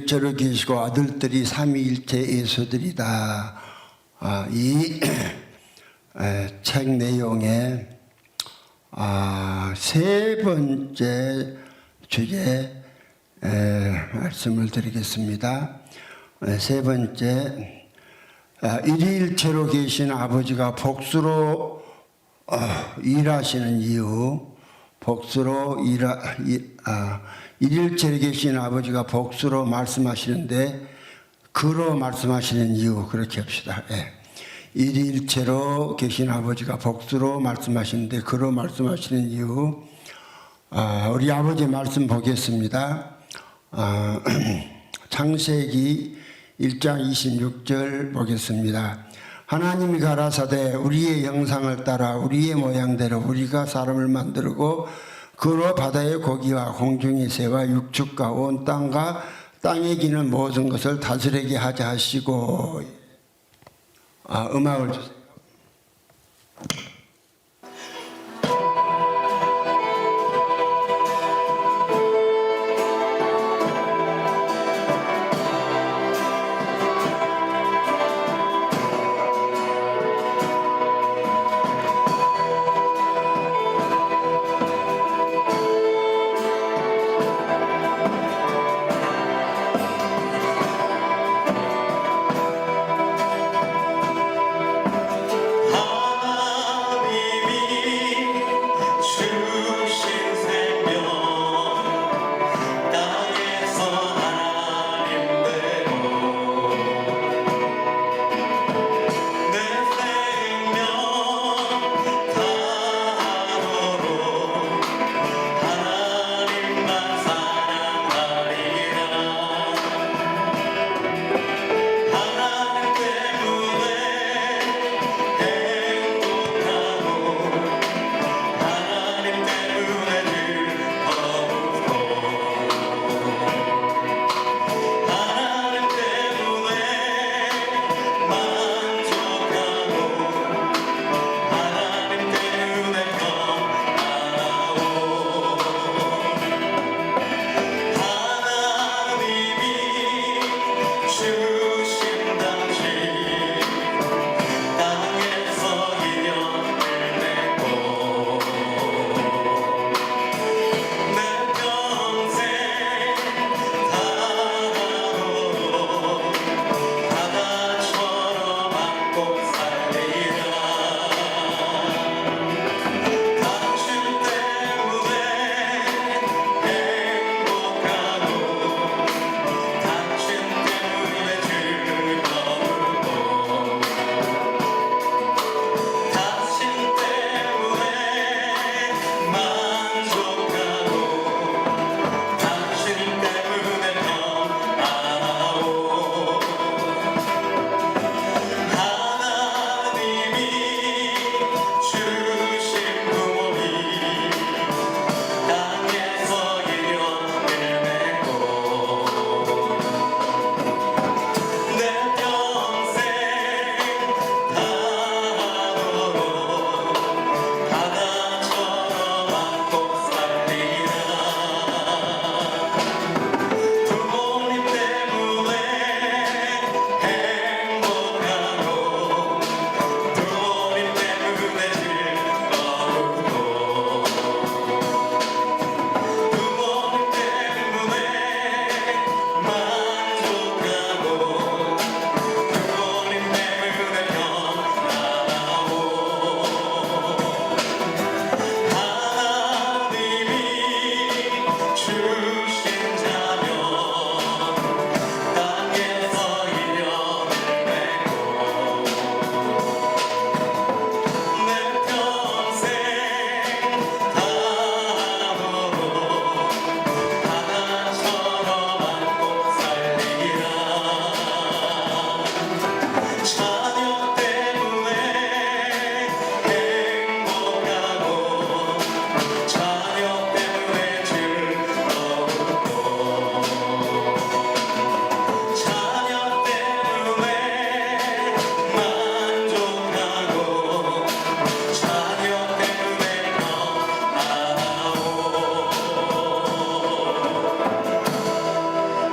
일체로 계시고 아들들이 삼위일체 예수들이다. 이 책 내용의 세 번째 주제 말씀을 드리겠습니다. 세 번째, 일일체로 계신 아버지가 복수로 일하시는 이유, 일일체로 계신 아버지가 복수로 말씀하시는데 그로 말씀하시는 이유, 그렇게 합시다. 일일체로 계신 아버지가 복수로 말씀하시는데 그로 말씀하시는 이유. 우리 아버지 말씀 보겠습니다. 창세기 1장 26절 보겠습니다. 하나님이 가라사대 우리의 형상을 따라 우리의 모양대로 우리가 사람을 만들고 그로 바다의 고기와 공중의 새와 육축과 온 땅과 땅에 기는 모든 것을 다스리게 하자 하시고. 음악을 주세요.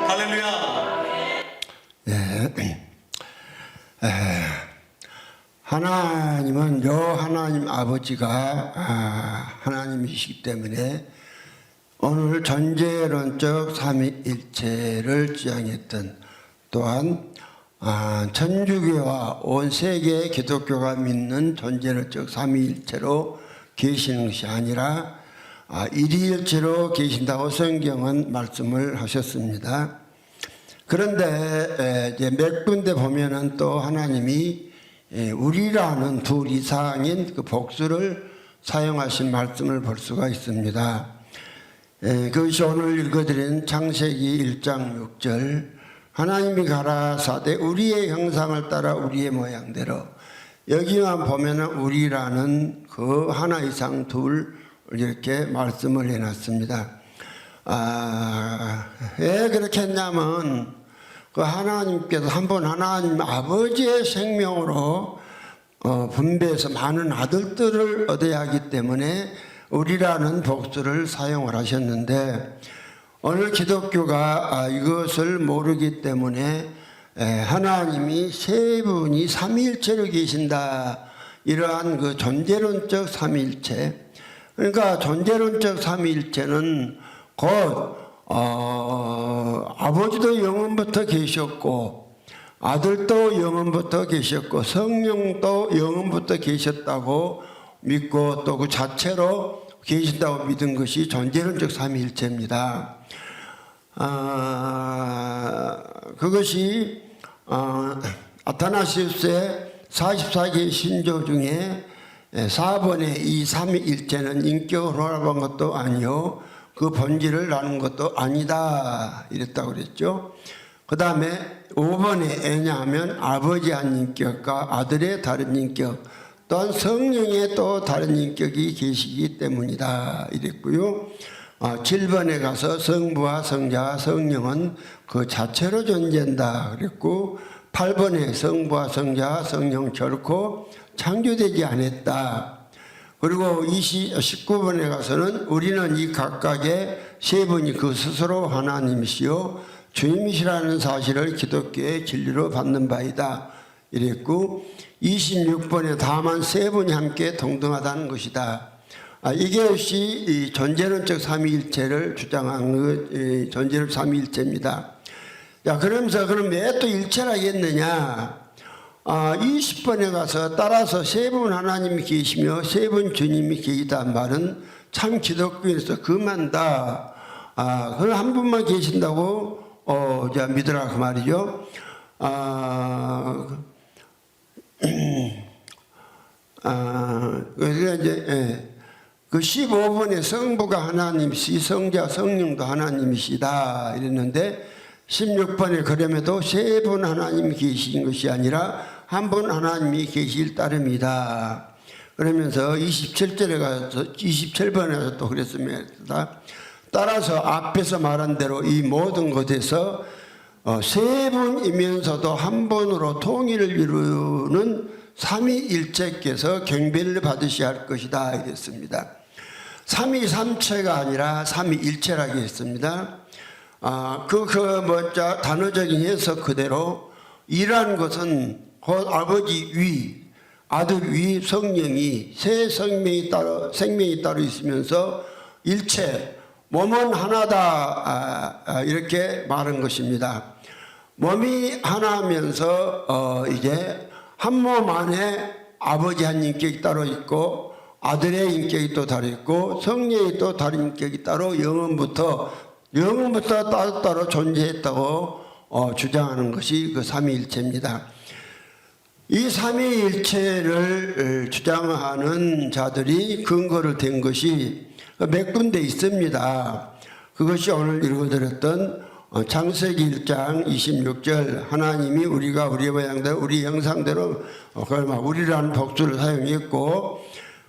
할렐루야. 하나님은 하나님 아버지가 하나님이시기 때문에 오늘 전제론적 삼위일체를 주장했던, 또한 천주교와 온 세계 기독교가 믿는 전제론적 삼위일체로 계시는 것이 아니라 일위일체로 계신다고 성경은 말씀을 하셨습니다. 그런데 이제 몇 군데 보면은 또 하나님이 우리라는 둘 이상인 그 복수를 사용하신 말씀을 볼 수가 있습니다. 그것이 오늘 읽어드린 창세기 1장 6절, 하나님이 가라사대 우리의 형상을 따라 우리의 모양대로. 여기만 보면은 우리라는 그 하나 이상 둘 이렇게 말씀을 해놨습니다. 왜 그렇게 했냐면 그 하나님께서 한번 하나님 아버지의 생명으로 분배해서 많은 아들들을 얻어야 하기 때문에 우리라는 복수를 사용을 하셨는데, 오늘 기독교가 이것을 모르기 때문에 하나님이 세 분이 삼위일체로 계신다, 이러한 그 존재론적 삼위일체. 그러니까 존재론적 삼위일체는 곧 아버지도 영원부터 계셨고, 아들도 영원부터 계셨고, 성령도 영원부터 계셨다고 믿고 또 그 자체로 계신다고 믿은 것이 존재론적 삼위일체입니다. 그것이 아타나시우스의 44개 신조 중에 4번의 이 삼위일체는 인격을 혼합한 것도 아니요 그 본질을 나눈 것도 아니다, 이랬다고 그랬죠. 그 다음에 5번에 왜냐하면 아버지 한 인격과 아들의 다른 인격, 또한 성령의 또 다른 인격이 계시기 때문이다, 이랬고요. 7번에 가서 성부와 성자와 성령은 그 자체로 존재한다 그랬고, 8번에 성부와 성자와 성령 결코 창조되지 않았다. 그리고 19번에 가서는 우리는 이 각각의 세 분이 그 스스로 하나님이시요 주님이시라는 사실을 기독교의 진리로 받는 바이다, 이랬고, 26번에 다만 세 분이 함께 동등하다는 것이다. 이것이 이 존재론적 삼위일체를 주장한 존재론 삼위일체입니다. 야, 그러면서 그럼 왜 또 일체라 했느냐? 20번에 가서 따라서 세 분 하나님이 계시며 세 분 주님이 계시다는 말은 참 기독교에서 금한다. 그걸 한 분만 계신다고 믿으라 그 말이죠. 그래서 이제 그 15번에 성부가 하나님이시, 성자 성령도 하나님이시다 이랬는데, 16번에 그럼에도 세 분 하나님이 계신 것이 아니라 한 분 하나님이 계실 따름이다. 그러면서 27절에 가서 27번에 가서 또 그랬습니다. 따라서 앞에서 말한 대로 이 모든 것에서 세 분이면서도 한 분으로 통일을 이루는 삼위일체께서 경배를 받으셔야 할 것이다, 이랬습니다. 삼위삼체가 아니라 삼위일체라고 했습니다. 단어적인 해석 그대로 이라는 것은 곧 아버지 위, 아들 위, 성령이 세 생명이 따로 있으면서 일체, 몸은 하나다, 이렇게 말한 것입니다. 몸이 하나면서 이제 한 몸 안에 아버지 한 인격이 따로 있고, 아들의 인격이 또 다르 있고, 성령이 또 다른 인격이 따로 영원부터 따로따로 존재했다고 주장하는 것이 그 삼위일체입니다. 이 삼위일체를 주장하는 자들이 근거를 댄 것이 몇 군데 있습니다. 그것이 오늘 읽어드렸던 창세기 1장 26절, 하나님이 우리가 우리의 모양대로 우리 형상대로 우리라는 복수를 사용했고,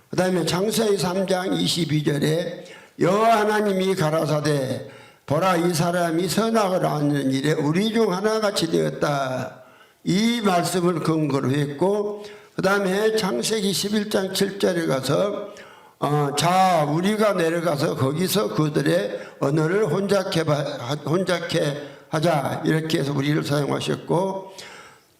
그 다음에 창세기 3장 22절에 여호와 하나님이 가라사대 보라 이 사람이 선악을 하는 일에 우리 중 하나같이 되었다, 이 말씀을 근거로 했고, 그 다음에 창세기 11장 7절에 가서 자 우리가 내려가서 거기서 그들의 언어를 혼잡케 하자, 이렇게 해서 우리를 사용하셨고,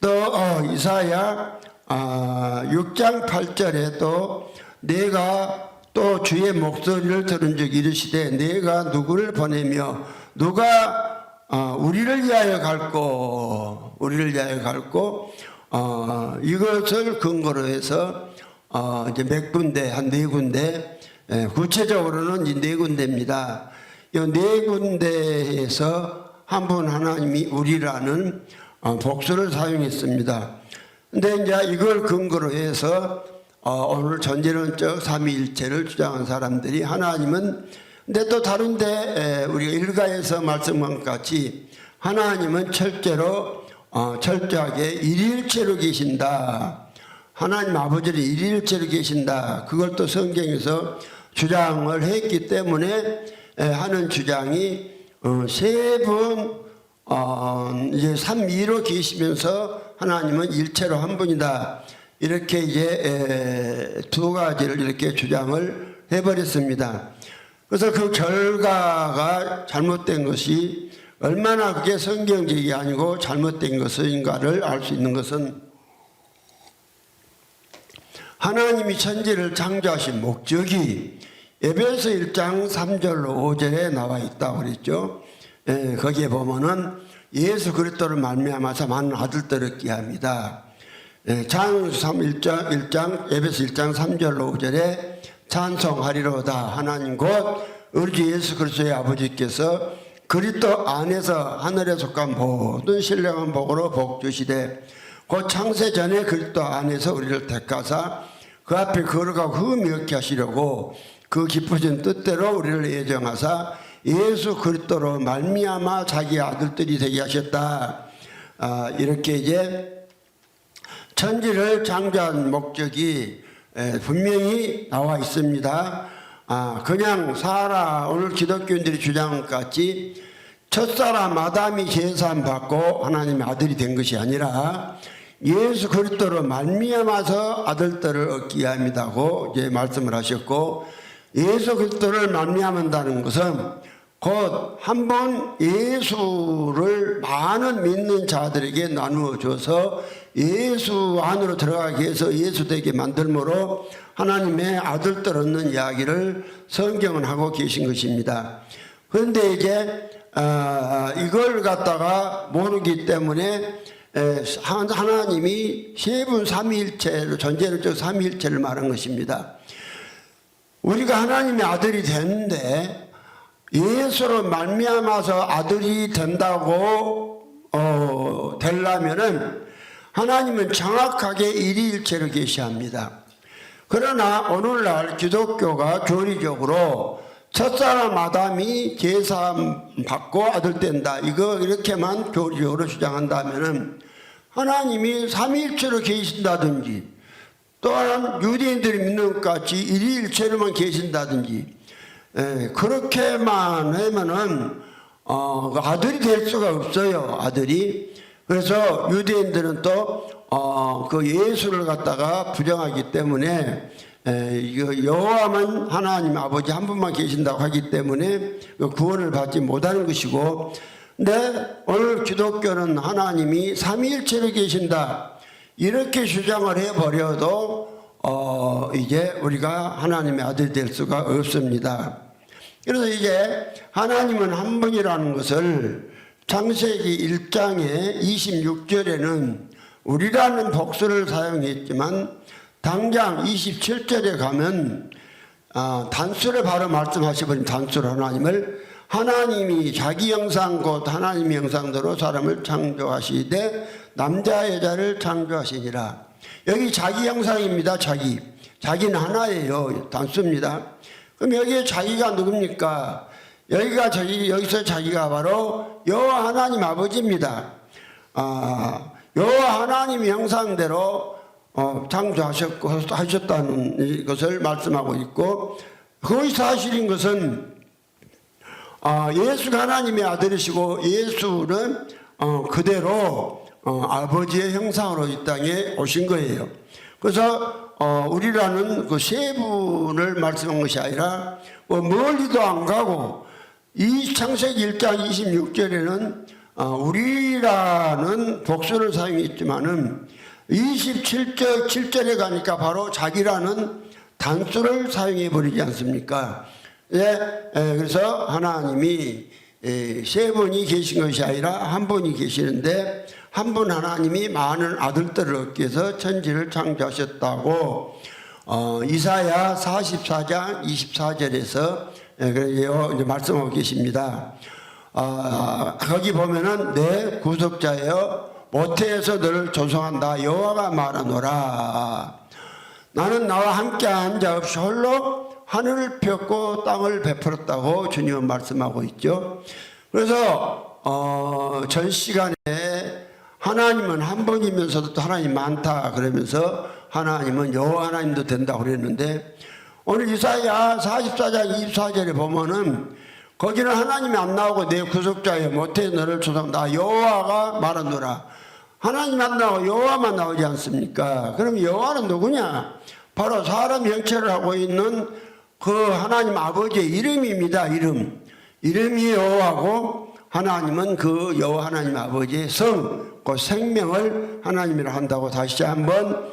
또 이사야 6장 8절에 또 내가 또 주의 목소리를 들은 적 이르시되 내가 누구를 보내며 누가 우리를 위하여 갈고 이것을 근거로 해서 이제 몇 군데 한 네 군데 구체적으로는 이 네 군데입니다. 이 네 군데에서 한 분 하나님이 우리라는 복수를 사용했습니다. 근데 이제 이걸 근거로 해서 오늘 전제론적 삼위일체를 주장한 사람들이 하나님은 근데 또 다른데 우리가 일가에서 말씀한 것 같이 하나님은 철저하게 일일체로 계신다. 하나님 아버지는 일일체로 계신다. 그걸 또 성경에서 주장을 했기 때문에 하는 주장이 세 분 이제 삼위로 계시면서 하나님은 일체로 한 분이다. 이렇게 이제 두 가지를 이렇게 주장을 해버렸습니다. 그래서 그 결과가 잘못된 것이 얼마나 그게 성경적이 아니고 잘못된 것인가를 알 수 있는 것은 하나님이 천지를 창조하신 목적이 에베소 1장 3절로 5절에 나와 있다고 그랬죠. 거기에 보면은 예수 그리스도를 말미암아서 많은 아들들을 얻게 합니다. 창세기 1장 에베소 1장 3절로 5절에 찬송하리로다. 하나님 곧 우리 주 예수 그리스도의 아버지께서 그리스도 안에서 하늘에 속한 모든 신령한 복으로 복 주시되 곧 창세 전에 그리스도 안에서 우리를 택하사 그 앞에 걸어가고 흠이 없게 하시려고 그 기쁘신 뜻대로 우리를 예정하사 예수 그리스도로 말미암아 자기 아들들이 되게 하셨다. 이렇게 이제 천지를 창조한 목적이 분명히 나와 있습니다. 그냥 오늘 기독교인들이 주장한 것 같이 첫사람 아담이 제사함 받고 하나님의 아들이 된 것이 아니라 예수 그리스도로 말미암아서 아들들을 얻게 합니다고 이제 말씀을 하셨고, 예수 그리스도를 말미암는다는 것은 곧 한 번 예수를 많은 믿는 자들에게 나누어 줘서 예수 안으로 들어가게 해서 예수 되게 만들므로 하나님의 아들들 얻는 이야기를 성경은 하고 계신 것입니다. 그런데 이제 이걸 갖다가 모르기 때문에 하나님이 세 분 삼위일체를 전제론적 삼위일체를 말한 것입니다. 우리가 하나님의 아들이 되는데 예수로 말미암아서 아들이 된다고 되려면은 하나님은 정확하게 일위일체로 계시합니다. 그러나 오늘날 기독교가 교리적으로 첫사람 아담이 제사함 받고 아들 된다, 이렇게만 교리적으로 주장한다면은 하나님이 삼위일체로 계신다든지 또한 유대인들이 믿는 것 같이 일위일체로만 계신다든지 그렇게만 하면은 아들이 될 수가 없어요. 아들이. 그래서 유대인들은 또 그 예수를 갖다가 부정하기 때문에 여호와만 하나님 아버지 한 분만 계신다고 하기 때문에 구원을 받지 못하는 것이고, 근데 오늘 기독교는 하나님이 삼위일체로 계신다 이렇게 주장을 해버려도 이제 우리가 하나님의 아들이 될 수가 없습니다. 그래서 이제 하나님은 한 분이라는 것을 창세기 1장의 26절에는 우리라는 복수를 사용했지만 당장 27절에 가면 단수를 바로 말씀하셔버린 단수로 하나님이 자기 형상 곧 하나님의 형상대로 사람을 창조하시되 남자 여자를 창조하시니라. 여기 자기 형상입니다. 자기는 하나예요. 단수입니다. 그럼 여기에 자기가 누굽니까? 여기서 자기가 바로 여호와 하나님 아버지입니다. 여호와 하나님 형상대로 창조하셨다는 것을 말씀하고 있고, 그것이 사실인 것은 예수가 하나님의 아들이시고 예수는 그대로 아버지의 형상으로 이 땅에 오신 거예요. 그래서 우리라는 그 세 분을 말씀한 것이 아니라 멀리도 안 가고 이 창세기 1장 26절에는 우리라는 복수를 사용했지만은 27절에 가니까 바로 자기라는 단수를 사용해 버리지 않습니까? 그래서 하나님이 세 분이 계신 것이 아니라 한 분이 계시는데 한 분 하나님이 많은 아들들을 얻기 위해서 천지를 창조하셨다고 이사야 44장 24절에서 이제 말씀하고 계십니다. 거기 보면은 내 구속자여 모태에서 너를 조성한다 여호와가 말하노라. 나는 나와 함께한 자 없이 홀로 하늘을 폈고 땅을 베풀었다고 주님은 말씀하고 있죠. 그래서 전 시간에 하나님은 한 분이면서도 또 하나님 많다 그러면서 하나님은 여호와 하나님도 된다고 그랬는데 오늘 이사야 44장 24절에 보면은 거기는 하나님이 안 나오고 내 구속자여 모태에 너를 조성한다 여호와가 말하노라. 하나님 안 나오고 여호와만 나오지 않습니까? 그럼 여호와는 누구냐? 바로 사람 형체를 하고 있는 그 하나님 아버지의 이름입니다. 이름이 여호와고 하나님은 그 여호와 하나님 아버지의 성, 그 생명을 하나님이라 한다고 다시 한번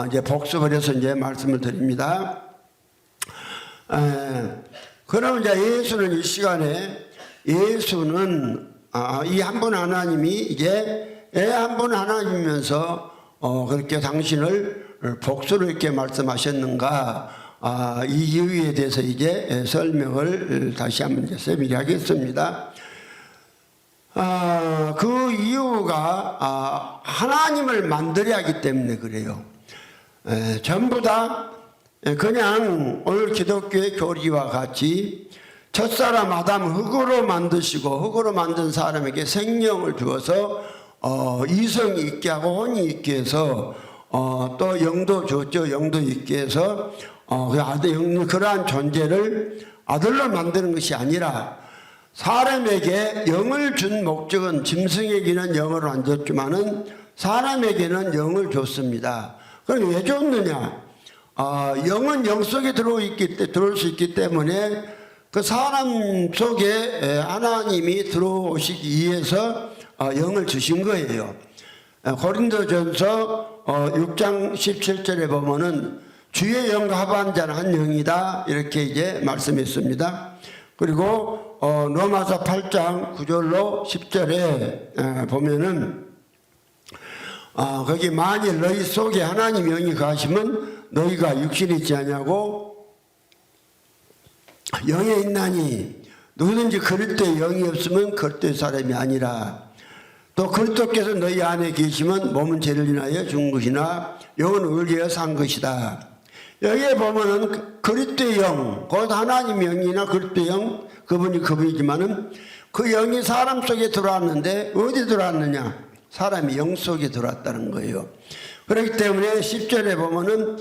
이제 복습을 해서 이제 말씀을 드립니다. 그럼 이제 예수는 이 시간에 예수는 이 한 분 하나님이 이제 한 분 하나님이면서 그렇게 당신을 복수로 이렇게 말씀하셨는가 이 이유에 대해서 이제 설명을 다시 한번 이제 세밀히 하겠습니다. 그 이유가 하나님을 만들어야 하기 때문에 그래요. 전부 다 그냥 오늘 기독교의 교리와 같이 첫사람 아담 흙으로 만드시고 흙으로 만든 사람에게 생명을 주어서 이성이 있게 하고 혼이 있게 해서 또 영도 줬죠. 영도 있게 해서 그러한 존재를 아들로 만드는 것이 아니라 사람에게 영을 준 목적은 짐승에게는 영을 안 줬지만은 사람에게는 영을 줬습니다. 그럼 왜 줬느냐? 영은 영 속에 들어올 수 있기 때문에 그 사람 속에 하나님이 들어오시기 위해서 영을 주신 거예요. 고린도전서 6장 17절에 보면은 주의 영과 합한 자는 한 영이다 이렇게 이제 말씀했습니다. 그리고 로마서 8장 9절로 10절에 보면은 거기 만일 너희 속에 하나님 영이 거하시면 너희가 육신이 있지 않냐고 영에 있나니 누구든지 그리스도의 영이 없으면 그리스도의 사람이 아니라 또 그리스도께서 너희 안에 계시면 몸은 죄를 인하여 죽은 것이나 영은 의리하여 산 것이다. 여기에 보면은 그리스도의 영, 곧 하나님 영이나 그리스도의 영, 그분이지만은 그 영이 사람 속에 들어왔는데 어디 들어왔느냐? 사람이 영 속에 들어왔다는 거예요. 그렇기 때문에 10절에 보면은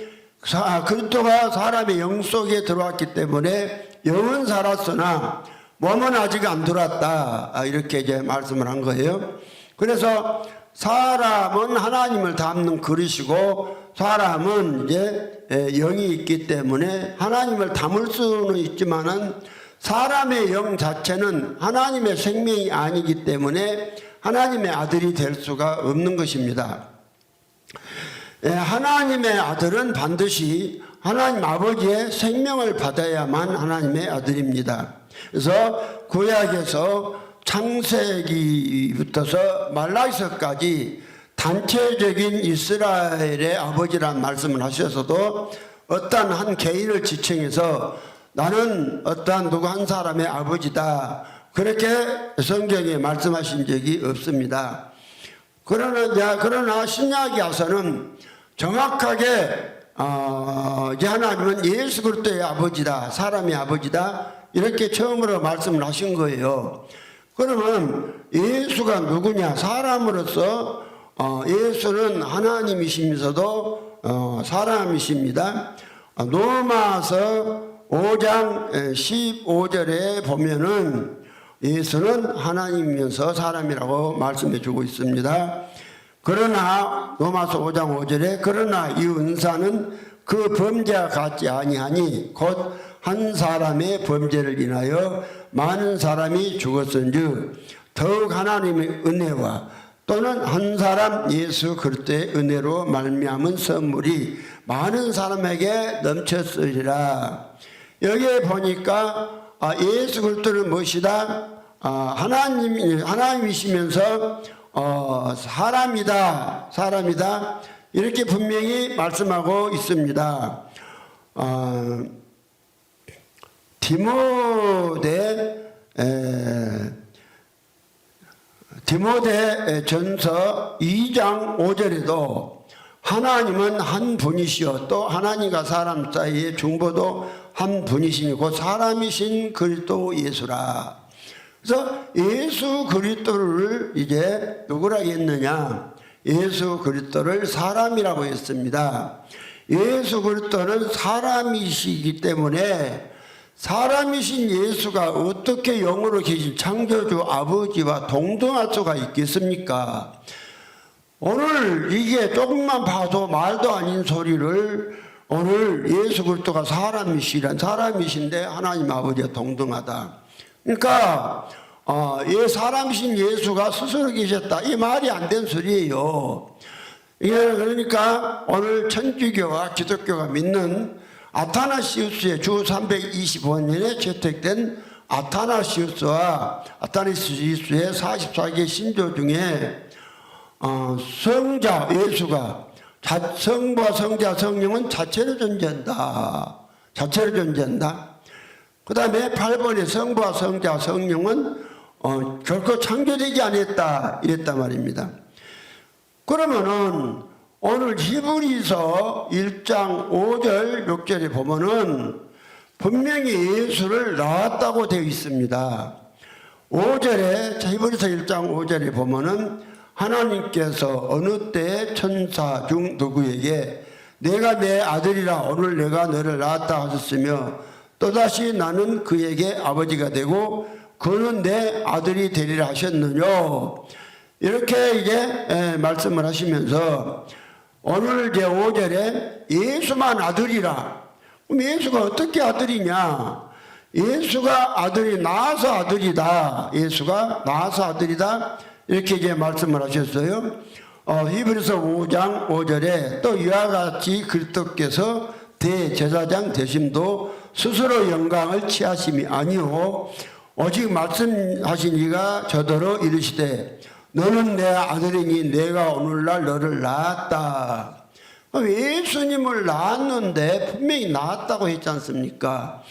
그리스도가 사람의 영 속에 들어왔기 때문에 영은 살았으나 몸은 아직 안 들어왔다. 이렇게 이제 말씀을 한 거예요. 그래서 사람은 하나님을 담는 그릇이고 사람은 이제 영이 있기 때문에 하나님을 담을 수는 있지만은 사람의 영 자체는 하나님의 생명이 아니기 때문에 하나님의 아들이 될 수가 없는 것입니다. 하나님의 아들은 반드시 하나님 아버지의 생명을 받아야만 하나님의 아들입니다. 그래서 구약에서 창세기부터서 말라기서까지 단체적인 이스라엘의 아버지라는 말씀을 하셔서도 어떤 한 개인을 지칭해서 나는 어떠한 누구 한 사람의 아버지다 그렇게 성경에 말씀하신 적이 없습니다. 그러나 신약에 와서는 정확하게 이제 하나님은 예수 그리스도의 아버지다, 사람의 아버지다 이렇게 처음으로 말씀을 하신 거예요. 그러면 예수가 누구냐? 사람으로서 예수는 하나님이시면서도 사람이십니다. 로마서 5장 15절에 보면은 예수는 하나님이면서 사람이라고 말씀해 주고 있습니다. 그러나 로마서 5장 5절에 그러나 이 은사는 그 범죄와 같지 아니하니 곧 한 사람의 범죄를 인하여 많은 사람이 죽었은즉 더욱 하나님의 은혜와 또는 한 사람 예수 그리스도의 은혜로 말미암은 선물이 많은 사람에게 넘쳤으리라. 여기에 보니까 예수 그리스도는 무엇이다? 하나님이시면서 사람이다 이렇게 분명히 말씀하고 있습니다. 디모데 전서 2장 5절에도 하나님은 한 분이시요 또 하나님과 사람 사이의 중보도 한 분이시니 곧 사람이신 그리스도 예수라. 그래서 예수 그리스도를 이제 누구라고 했느냐? 예수 그리스도를 사람이라고 했습니다. 예수 그리스도는 사람이시기 때문에 사람이신 예수가 어떻게 영으로 계신 창조주 아버지와 동등할 수가 있겠습니까? 오늘 이게 조금만 봐도 말도 아닌 소리를 오늘 예수 그리스도가 사람이신데 하나님 아버지와 동등하다. 그러니까 사람이신 예수가 스스로 계셨다. 이 말이 안 된 소리예요. 그러니까 오늘 천주교와 기독교가 믿는 아타나시우스의 주 325년에 채택된 아타나시우스의 44개 신조 중에 성자 예수가 성부와 성자 성령은 자체로 존재한다. 그 다음에 8번에 성부와 성자 성령은 결코 창조되지 않았다 이랬단 말입니다. 그러면은 오늘 히브리서 1장 5절 6절에 보면은 분명히 예수를 낳았다고 되어 있습니다. 5절에 히브리서 1장 5절에 보면은 하나님께서 어느 때 천사 중 누구에게 내가 내 아들이라 오늘 내가 너를 낳았다 하셨으며 또다시 나는 그에게 아버지가 되고 그는 내 아들이 되리라 하셨느냐 이렇게 이제 말씀을 하시면서 오늘 제 5절에 예수만 아들이라. 그럼 예수가 어떻게 아들이냐? 예수가 아들이 낳아서 아들이다. 예수가 낳아서 아들이다. 이렇게 이제 말씀을 하셨어요. 히브리서 5장 5절에 또 이와 같이 그리스도께서 대제사장 되심도 스스로 영광을 취하심이 아니오 오직 말씀하신 이가 저더러 이르시되 너는 내 아들이니 내가 오늘날 너를 낳았다. 예수님을 낳았는데 분명히 낳았다고 했지 않습니까?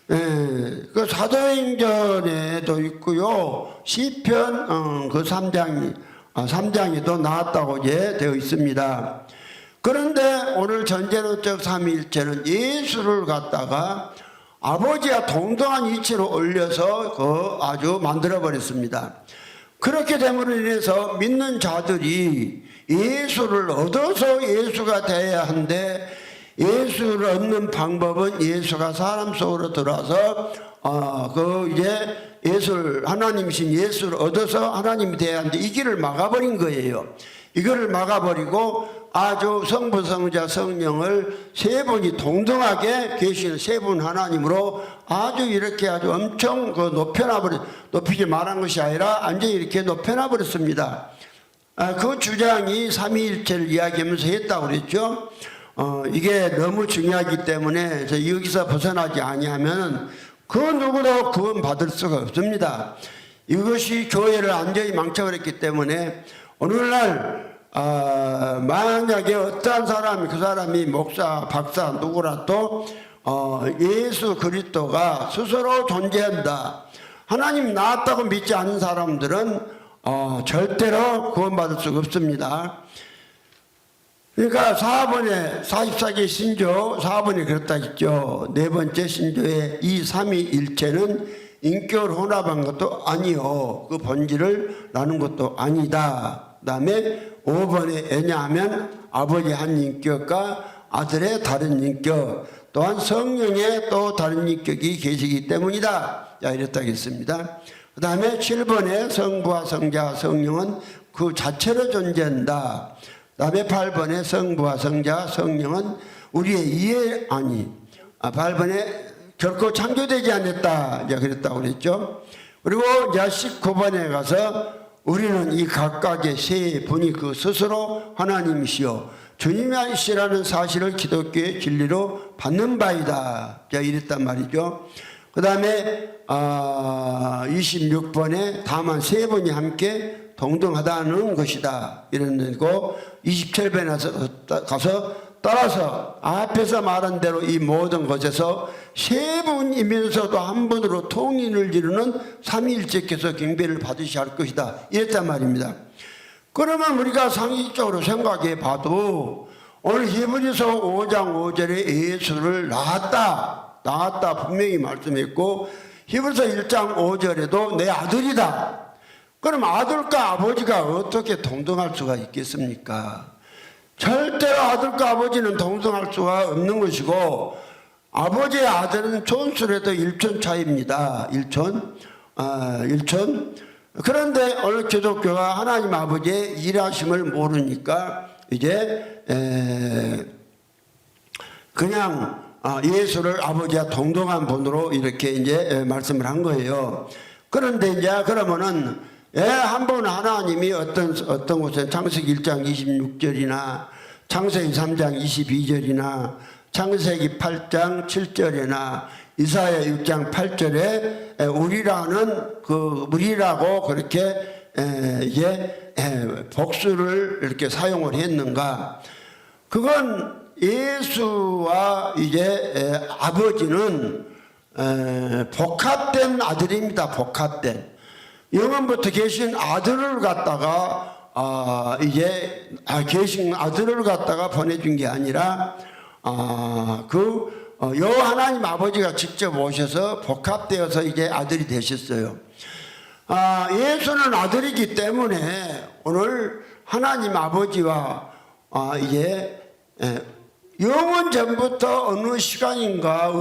그 사도행전에도 있고요. 시편 그 3장에도 낳았다고 이제 되어 있습니다. 그런데 오늘 전제론적 삼위일체는 예수를 갖다가 아버지와 동등한 위치로 올려서 아주 만들어 버렸습니다. 그렇게 됨으로 인해서 믿는 자들이 예수를 얻어서 예수가 되어야 하는데 예수를 얻는 방법은 예수가 사람 속으로 들어와서 하나님이신 예수를 얻어서 하나님이 되어야 하는데 이 길을 막아버린 거예요. 이거를 막아버리고 아주 성부, 성자, 성령을 세 분이 동등하게 계시는 세 분 하나님으로 아주 이렇게 아주 엄청 높이지 말한 것이 아니라 완전히 이렇게 높여놔버렸습니다. 그 주장이 삼위일체를 이야기하면서 했다고 그랬죠. 이게 너무 중요하기 때문에 여기서 벗어나지 아니하면 그 누구도 구원받을 수가 없습니다. 이것이 교회를 완전히 망쳐버렸기 때문에 오늘날 만약에 어떠한 사람이 그 사람이 목사, 박사 누구라도 예수 그리스도가 스스로 존재한다. 하나님 나왔다고 믿지 않는 사람들은 절대로 구원받을 수가 없습니다. 그러니까 4번에 44개 신조 4번이 그렇다 했죠. 네 번째 신조의 이 삼위일체는 인격을 혼합한 것도 아니요. 그 본질을 나눈 것도 아니다. 그 다음에 5번에 왜냐하면 아버지 한 인격과 아들의 다른 인격 또한 성령의 또 다른 인격이 계시기 때문이다. 이랬다 하겠습니다. 그 다음에 7번에 성부와 성자 성령은 그 자체로 존재한다. 그 다음에 8번에 성부와 성자 성령은 우리의 8번에 결코 창조되지 않았다. 그랬다고 그랬죠. 그리고 이제 19번에 가서 우리는 이 각각의 세 분이 그 스스로 하나님이시여 주님이시라는 사실을 기독교의 진리로 받는 바이다. 자, 이랬단 말이죠. 그 다음에 26번에 다만 세 분이 함께 동등하다는 것이다. 이런 거 27번에 가서 따라서 앞에서 말한 대로 이 모든 것에서 세 분이면서도 한 분으로 통일을 이루는 삼위일체께서 경배를 받으셔야 할 것이다. 이랬단 말입니다. 그러면 우리가 상식적으로 생각해 봐도 오늘 히브리서 5장 5절에 예수를 낳았다 분명히 말씀했고 히브리서 1장 5절에도 내 아들이다. 그럼 아들과 아버지가 어떻게 동등할 수가 있겠습니까? 절대로 아들과 아버지는 동등할 수가 없는 것이고 아버지의 아들은 촌수라도 1촌 차이입니다. 1촌. 그런데 오늘 기독교가 하나님 아버지의 일하심을 모르니까 이제 그냥 예수를 아버지와 동등한 분으로 이렇게 이제 말씀을 한 거예요. 그런데 이제 그러면은 한번 하나님이 어떤 곳에 창세기 1장 26절이나 창세기 3장 22절이나 창세기 8장 7절이나 이사야 6장 8절에 우리라고 그렇게 복수를 이렇게 사용을 했는가? 그건 예수와 이제 아버지는 복합된 아들입니다. 복합된. 영원부터 계신 아들을 갖다가 계신 아들을 갖다가 보내준 게 아니라 요 하나님 아버지가 직접 오셔서 복합되어서 이제 아들이 되셨어요. 예수는 아들이기 때문에 오늘 하나님 아버지와 영원 전부터 어느 시간인가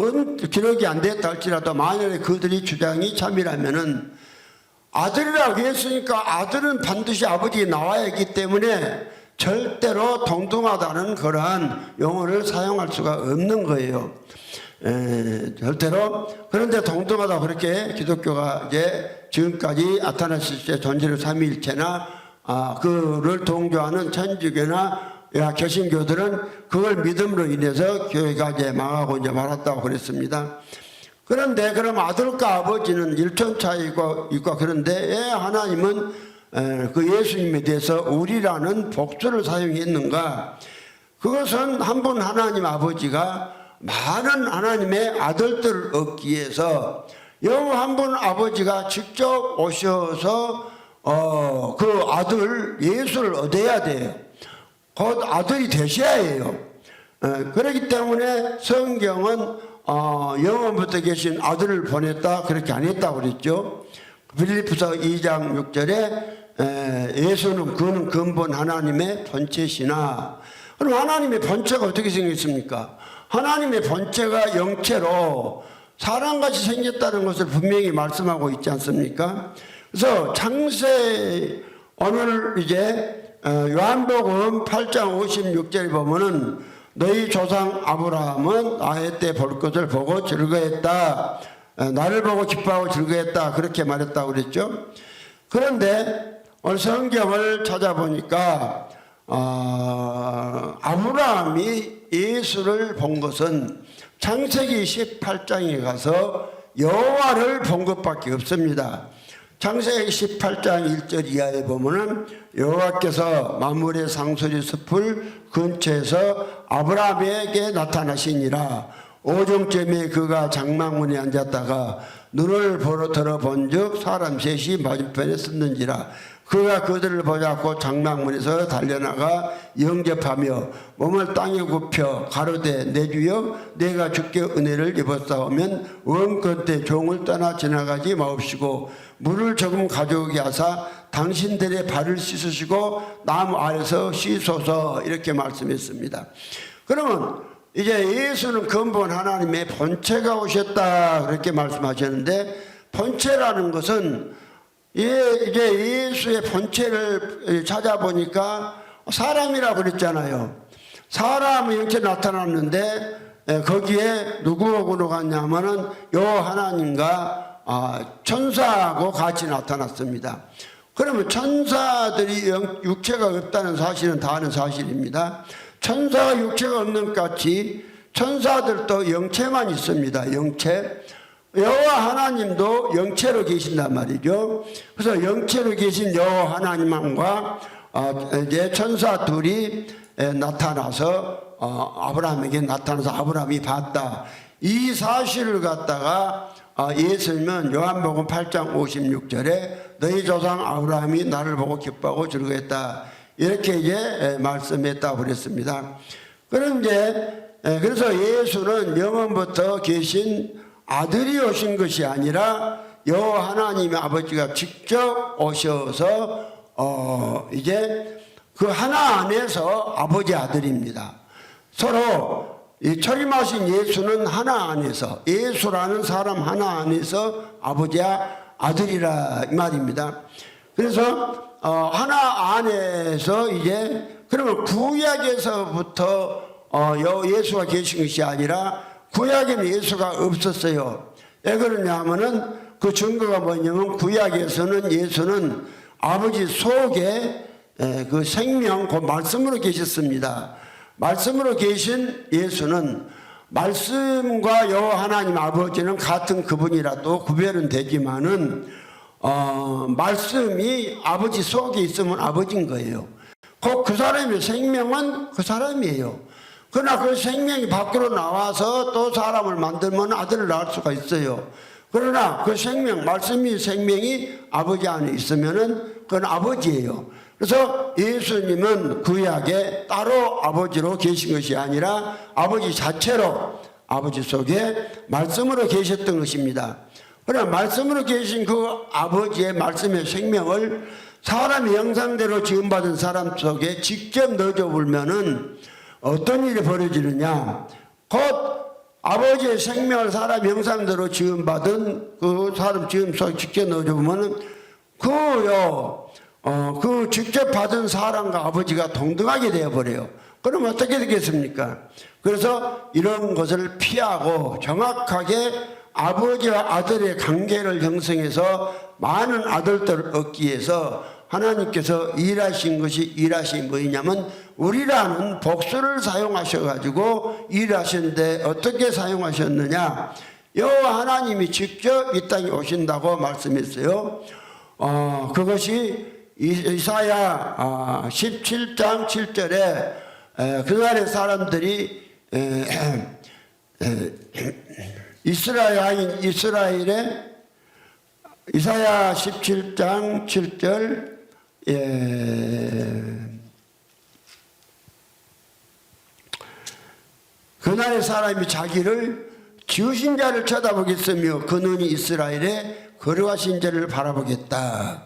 기록이 안 됐다 할지라도 만약에 그들이 주장이 참이라면은 아들이라고 했으니까 아들은 반드시 아버지에 나와야 하기 때문에 절대로 동등하다는 그러한 용어를 사용할 수가 없는 거예요. 절대로. 그런데 동등하다 그렇게 기독교가 이제 지금까지 아타나시스 존재를 삼위일체나 그를 동조하는 천주교나 개신교들은 그걸 믿음으로 인해서 교회가 이제 망하고 이제 말았다고 그랬습니다. 그런데 그럼 아들과 아버지는 1촌 차이가 있고 그런데 하나님은 그 예수님에 대해서 우리라는 복수를 사용했는가? 그것은 한 분 하나님 아버지가 많은 하나님의 아들들을 얻기 위해서 여호 한 분 아버지가 직접 오셔서 그 아들 예수를 얻어야 돼요. 곧 아들이 되셔야 해요. 그렇기 때문에 성경은 영원부터 계신 아들을 보냈다 그렇게 안 했다고 그랬죠. 빌립보서 2장 6절에 예수는 그는 근본 하나님의 본체시나. 그럼 하나님의 본체가 어떻게 생겼습니까? 하나님의 본체가 영체로 사람같이 생겼다는 것을 분명히 말씀하고 있지 않습니까? 그래서 오늘 이제 요한복음 8장 56절에 보면은 너희 조상 아브라함은 나의 때 볼 것을 보고 즐거했다. 나를 보고 기뻐하고 즐거했다. 그렇게 말했다고 그랬죠. 그런데 오늘 성경을 찾아보니까 아브라함이 예수를 본 것은 창세기 18장에 가서 여호와를 본 것밖에 없습니다. 창세기 18장 1절 이하에 보면은 여호와께서 만물의 상소리 숲을 근처에서 아브라함에게 나타나시니라. 오종쯤에 그가 장막문에 앉았다가 눈을 보러 들어본즉 사람 셋이 맞은편에 섰는지라. 그가 그들을 보자고 장막문에서 달려나가 영접하며 몸을 땅에 굽혀 가로되 내 주여 내가 주께 은혜를 입었사오면 원컨대 종을 떠나 지나가지 마옵시고 물을 조금 가져오게 하사 당신들의 발을 씻으시고 나무 아래서 씻소서 이렇게 말씀했습니다. 그러면 이제 예수는 근본 하나님의 본체가 오셨다 그렇게 말씀하셨는데 본체라는 것은 이제 예수의 본체를 찾아보니까 사람이라고 그랬잖아요. 사람의 형체 나타났는데 거기에 누구하고 갔냐면은 요 하나님과 천사하고 같이 나타났습니다. 그러면 천사들이 육체가 없다는 사실은 다 아는 사실입니다. 천사가 육체가 없는 것 같이 천사들도 영체만 있습니다. 영체. 여호와 하나님도 영체로 계신단 말이죠. 그래서 영체로 계신 여호와 하나님과 이제 천사 둘이 나타나서 아브라함에게 나타나서 아브라함이 봤다. 이 사실을 갖다가 예수님은 요한복음 8장 56절에 너희 조상 아브라함이 나를 보고 기뻐하고 즐거했다. 이렇게 이제 말씀했다고 그랬습니다. 그래서 예수는 영원부터 계신 아들이 오신 것이 아니라 여호와 하나님의 아버지가 직접 오셔서 이제 그 하나 안에서 아버지 아들입니다. 서로 이 철임하신 예수는 하나 안에서 예수라는 사람 하나 안에서 아버지와 아들이라 이 말입니다. 그래서 하나 안에서 이제 그러면 구약에서부터 예수가 계신 것이 아니라 구약에는 예수가 없었어요. 왜 그러냐면은 그 증거가 뭐냐면 구약에서는 예수는 아버지 속에 그 생명 그 말씀으로 계셨습니다. 말씀으로 계신 예수는 말씀과 여호와 하나님 아버지는 같은 그분이라도 구별은 되지만은 말씀이 아버지 속에 있으면 아버지인 거예요. 그 사람의 생명은 그 사람이에요. 그러나 그 생명이 밖으로 나와서 또 사람을 만들면 아들을 낳을 수가 있어요. 그러나 그 생명, 말씀이 생명이 아버지 안에 있으면은 그건 아버지예요. 그래서 예수님은 구약에 따로 아버지로 계신 것이 아니라 아버지 자체로 아버지 속에 말씀으로 계셨던 것입니다. 그러나 말씀으로 계신 그 아버지의 말씀의 생명을 사람의 형상대로 지음받은 사람 속에 직접 넣어줘 보면은 어떤 일이 벌어지느냐? 곧 아버지의 생명을 사람 형상대로 지음받은 그 사람 지음 속에 직접 넣어줘 보면은 그 직접 받은 사람과 아버지가 동등하게 되어버려요. 그럼 어떻게 되겠습니까? 그래서 이런 것을 피하고 정확하게 아버지와 아들의 관계를 형성해서 많은 아들들을 얻기 위해서 하나님께서 일하신 뭐냐면 우리라는 복수를 사용하셔가지고 일하셨는데 어떻게 사용하셨느냐? 여호와 하나님이 직접 이 땅에 오신다고 말씀했어요. 그것이 이사야 17장 7절에 그날의 사람들이 이스라엘의 이사야 17장 7절 그날의 사람이 자기를 지으신 자를 쳐다보겠으며 그 눈이 이스라엘의 거룩하신 자를 바라보겠다.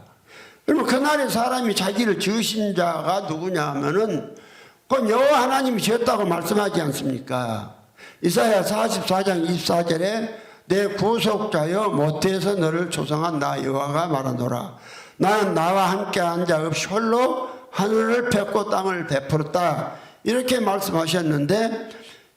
그러면 그날의 사람이 자기를 지으신 자가 누구냐 하면은 그건 여호와 하나님이 지었다고 말씀하지 않습니까? 이사야 44장 24절에 내 구속자여 모태에서 너를 조성한 나 여호와가 말하노라. 나는 나와 함께한 자 없이 홀로 하늘을 펴고 땅을 베풀었다. 이렇게 말씀하셨는데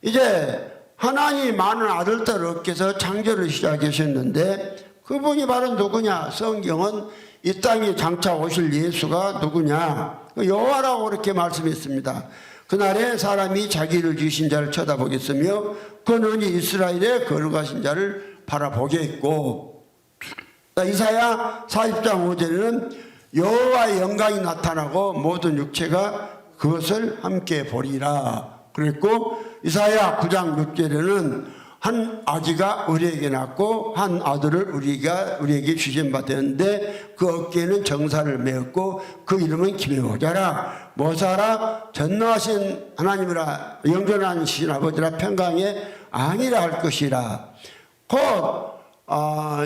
이제 하나님이 많은 아들들을 얻게서 창조를 시작하셨는데 그분이 바로 누구냐? 성경은 이 땅에 장차 오실 예수가 누구냐? 여호와라고 그렇게 말씀했습니다. 그날에 사람이 자기를 지으신 자를 쳐다보겠으며 그 눈이 이스라엘의 거룩하신 자를 바라보겠고, 이사야 40장 5절에는 여호와의 영광이 나타나고 모든 육체가 그것을 함께 보리라 그랬고, 이사야 9장 6절에는 한 아기가 우리에게 낳고 한 아들을 우리에게 주신 바 되었는데 그 어깨에는 정사를 메었고 그 이름은 기묘자라 모사라 전능하신 하나님이라 영존하신 아버지라 평강의 아니라 할 것이라. 곧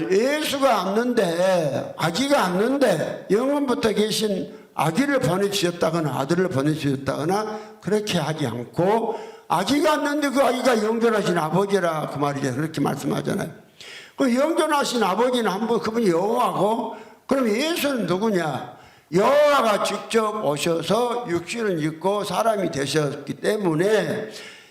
예수가 왔는데 아기가 왔는데 영원부터 계신 아기를 보내주셨다거나 아들을 보내주셨다거나 그렇게 하지 않고 아기가 왔는데 그 아기가 영존하신 아버지라 그 말이죠. 그렇게 말씀하잖아요. 그 영존하신 아버지는 한번 그분이 여호와고, 그럼 예수는 누구냐? 여호와가 직접 오셔서 육신을 입고 사람이 되셨기 때문에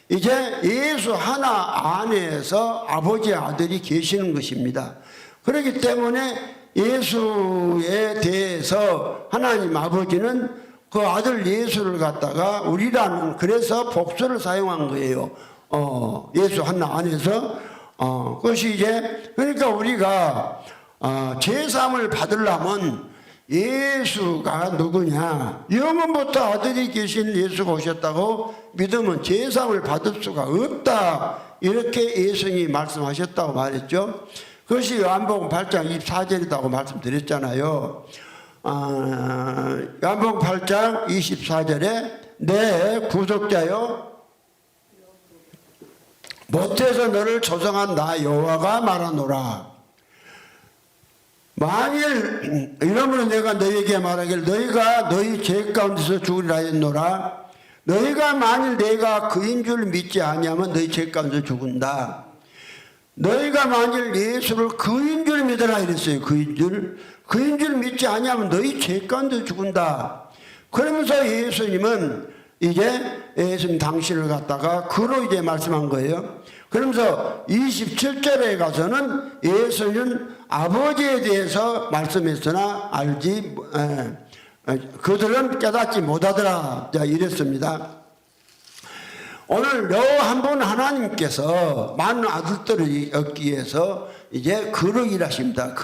이제 예수 하나 안에서 아버지 아들이 계시는 것입니다. 그렇기 때문에 예수에 대해서 하나님 아버지는 그 아들 예수를 갖다가 우리라는 그래서 복수를 사용한 거예요. 예수 하나 안에서 그것이 이제 그러니까 우리가 제사함을 받으려면 예수가 누구냐? 영원부터 아들이 계신 예수가 오셨다고 믿으면 제사함을 받을 수가 없다. 이렇게 예수님이 말씀하셨다고 말했죠. 그것이 요한복음 8장 24절이라고 말씀드렸잖아요. 요한복음 8장 24절에 내 구속자여 못해서 너를 조성한 나 여호와가 말하노라. 만일 이러므로 내가 너희에게 말하기를 너희가 너희 죄 가운데서 죽으리라 했노라. 너희가 만일 내가 그인 줄 믿지 아니하면 너희 죄 가운데서 죽은다. 너희가 만일 예수를 그인 줄 믿으라 이랬어요. 그인 줄 믿지 아니하면 너희 죄 가운데 죽은다. 그러면서 예수님은 이제 예수님 당신을 갖다가 그로 이제 말씀한 거예요. 그러면서 27절에 가서는 예수는 아버지에 대해서 말씀했으나 그들은 깨닫지 못하더라 이랬습니다. 오늘 요 한 분 하나님께서 많은 아들들을 얻기 위해서 이제 그로 일하십니다.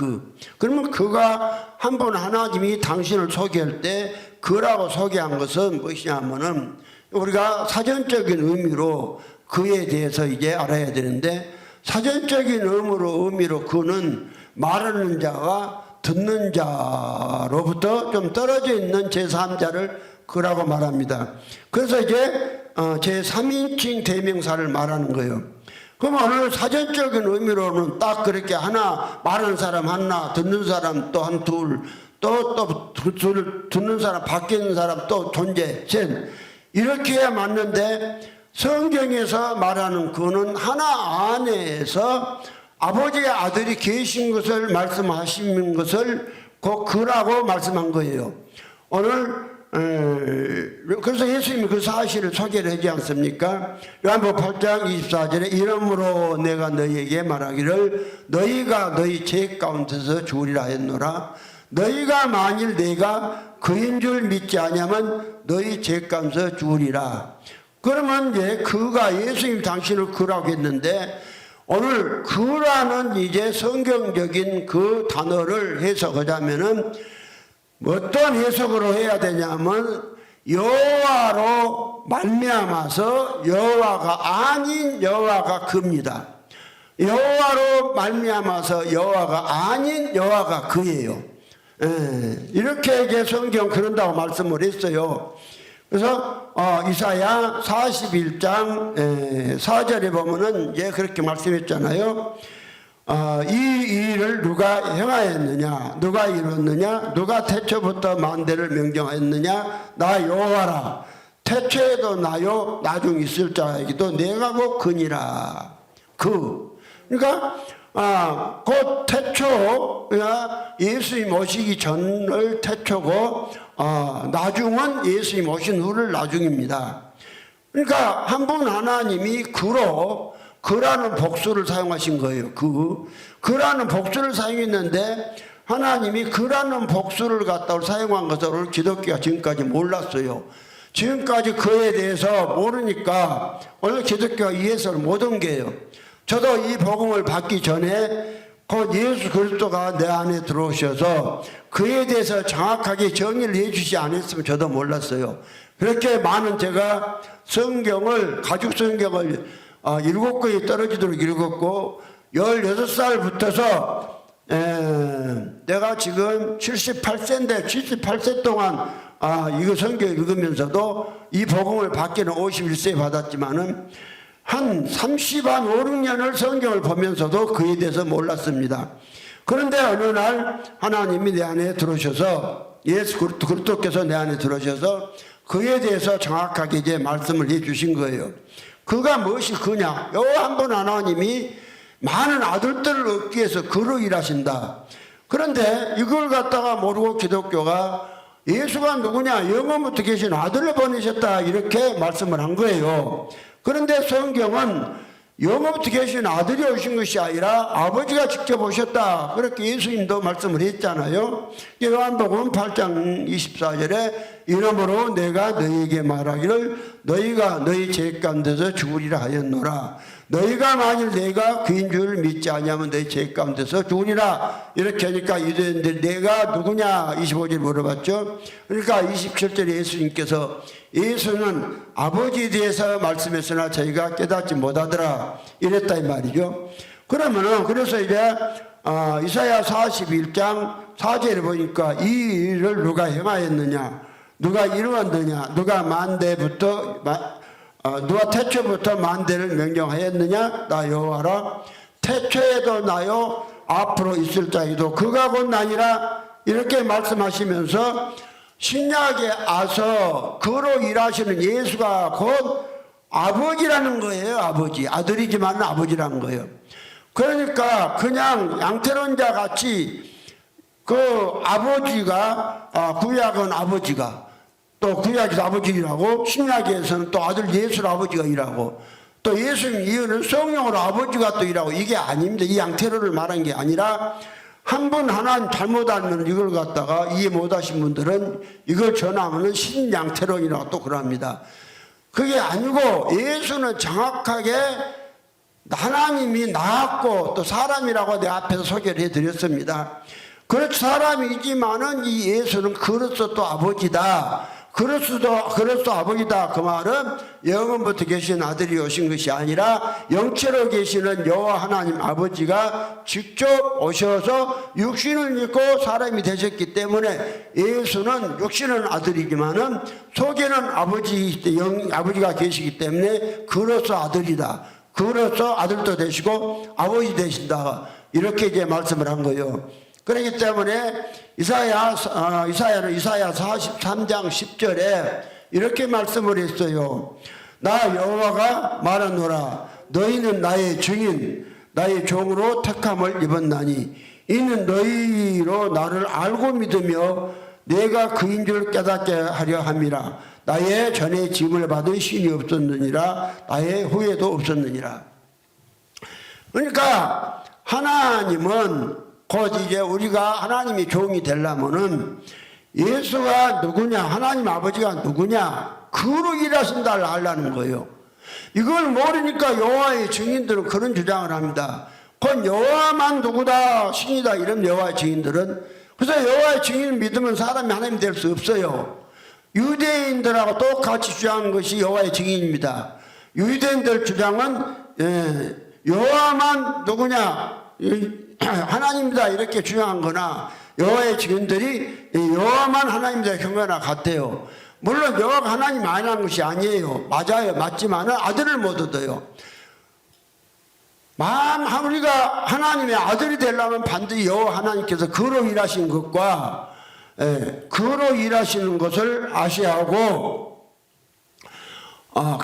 그러면 그가 한 분 하나님이 당신을 소개할 때 그라고 소개한 것은 무엇이냐면은 우리가 사전적인 의미로 그에 대해서 이제 알아야 되는데 사전적인 의미로 그는 말하는 자와 듣는 자로부터 좀 떨어져 있는 제3자를 그라고 말합니다. 그래서 이제 제3인칭 대명사를 말하는 거예요. 그럼 오늘 사전적인 의미로는 딱 그렇게 하나 말하는 사람 하나 듣는 사람 또 한 둘 또 듣는 사람 밖에 있는 사람 또 존재 셋 이렇게 해야 맞는데 성경에서 말하는 그는 하나 안에서 아버지의 아들이 계신 것을 말씀하시는 것을 그라고 말씀한 거예요. 오늘 그래서 예수님이 그 사실을 소개를 하지 않습니까? 요한복음 8장 24절에 이러므로 내가 너희에게 말하기를 너희가 너희 죄 가운데서 죽으리라 했노라. 너희가 만일 내가 그인 줄 믿지 아니하면 너희 죄 가운데서 죽으리라. 그러면 이제 그가 예수님 당신을 그라고 했는데 오늘 그라는 이제 성경적인 그 단어를 해석하자면은 어떤 해석으로 해야 되냐면 여호와로 말미암아서 여호와가 아닌 여호와가 그입니다. 여호와로 말미암아서 여호와가 아닌 여호와가 그예요. 이렇게 이제 성경 그런다고 말씀을 했어요. 그래서 이사야 41장 4절에 보면은 이제 그렇게 말씀했잖아요. 이 일을 누가 행하였느냐 누가 이뤘느냐 누가 태초부터 만대를 명령하였느냐 나 여호와라. 태초에도 나요 나중 있을 자에게도 내가 곧 그니라. 그러니까 곧 태초 예수님 오시기 전을 태초고 나중은 예수님 오신 후를 나중입니다. 그러니까 한 분 하나님이 그라는 복수를 사용하신 거예요. 그라는 복수를 사용했는데 하나님이 그라는 복수를 갖다가 사용한 것을 기독교가 지금까지 몰랐어요. 지금까지 그에 대해서 모르니까 오늘 기독교가 이 해석을 못 한 게요. 저도 이 복음을 받기 전에 곧 예수 그리스도가 내 안에 들어오셔서 그에 대해서 정확하게 정의를 해주지 않았으면 저도 몰랐어요. 그렇게 많은 제가 가죽 성경을 7권이 떨어지도록 읽었고 16살부터서 내가 지금 78세인데 78세 동안 이거 성경 읽으면서도 이 복음을 받기는 51세에 받았지만은 한 30, 5, 6년을 성경을 보면서도 그에 대해서 몰랐습니다. 그런데 어느 날 하나님이 내 안에 들어오셔서 예수 그리스도께서 내 안에 들어오셔서 그에 대해서 정확하게 이제 말씀을 해 주신 거예요. 그가 무엇이 그냐? 요 한 분 하나님이 많은 아들들을 얻기 위해서 그로 일하신다. 그런데 이걸 갖다가 모르고 기독교가 예수가 누구냐? 영원부터 계신 아들을 보내셨다. 이렇게 말씀을 한 거예요. 그런데 성경은 영원부터 계신 아들이 오신 것이 아니라 아버지가 직접 오셨다. 그렇게 예수님도 말씀을 했잖아요. 요한복음 8장 24절에 이러므로 내가 너희에게 말하기를 너희가 너희 죄 가운데서 죽으리라 하였노라. 너희가 만일 내가 그인 줄 믿지 아니하면 너희 죄 가운데서 죽으리라. 이렇게 하니까 유대인들이 내가 누구냐 25절 물어봤죠. 그러니까 27절에 예수님께서 예수는 아버지에 대해서 말씀했으나 저희가 깨닫지 못하더라 이랬다 이 말이죠. 그러면은 그래서 이제 이사야 41장 4절에 보니까 이 일을 누가 행하였느냐, 누가 이루었느냐, 누가 만대부터 누가 태초부터 만대를 명령하였느냐, 나 여호와라. 태초에도 나요 앞으로 있을 자이도 그가 곧 나니라. 이렇게 말씀하시면서 신약에 와서 그로 일하시는 예수가 곧 아버지라는 거예요. 아버지, 아들이지만 아버지라는 거예요. 그러니까 그냥 양태로운 자 같이 그 아버지가 구약은 아버지가 또 구약에서 아버지라고 신약에서는 또 아들 예수 아버지가 일하고 또 예수님 이유는 성령으로 아버지가 또 일하고 이게 아닙니다. 이 양태로를 말한 게 아니라 한 분 하나님 잘못 알면 이걸 갖다가 이해 못하신 분들은 이걸 전하면 신양태론이라고 또 그럽니다. 그게 아니고 예수는 정확하게 하나님이 나왔고 또 사람이라고 내 앞에서 소개를 해드렸습니다. 그렇죠. 사람이지만은 이 예수는 그로서 또 아버지다. 그로서 아버지다. 그 말은 영원부터 계신 아들이 오신 것이 아니라 영체로 계시는 여호와 하나님 아버지가 직접 오셔서 육신을 입고 사람이 되셨기 때문에 예수는 육신은 아들이지만은 속에는 아버지가 계시기 때문에 그로서 아들이다. 그로서 아들도 되시고 아버지 되신다. 이렇게 이제 말씀을 한 거예요. 그렇기 때문에 이사야는 이사야 43장 10절에 이렇게 말씀을 했어요. 나 여호와가 말하노라. 너희는 나의 증인, 나의 종으로 택함을 입었나니 이는 너희로 나를 알고 믿으며 내가 그인 줄 깨닫게 하려 함이라. 나의 전에 짐을 받은 신이 없었느니라. 나의 후에도 없었느니라. 그러니까 하나님은 곧 이제 우리가 하나님의 종이 되려면은 예수가 누구냐, 하나님 아버지가 누구냐, 그로 일하신다를 알라는 거예요. 이걸 모르니까 여호와의 증인들은 그런 주장을 합니다. 곧 여호와만 누구다, 신이다, 이런 여호와의 증인들은. 그래서 여호와의 증인을 믿으면 사람이 하나님 될 수 없어요. 유대인들하고 똑같이 주장하는 것이 여호와의 증인입니다. 유대인들 주장은 여호와만 누구냐, 하나님이다 이렇게 주장한 거나 여호와의 증인들이 여호와만 하나님이다 경거나 같대요. 물론 여호와가 하나님 아니라는 것이 아니에요. 맞아요. 맞지만은 아들을 못 얻어요. 우리가 하나님의 아들이 되려면 반드시 여호와 하나님께서 그로 일하신 것과 그로 일하시는 것을 아셔야 하고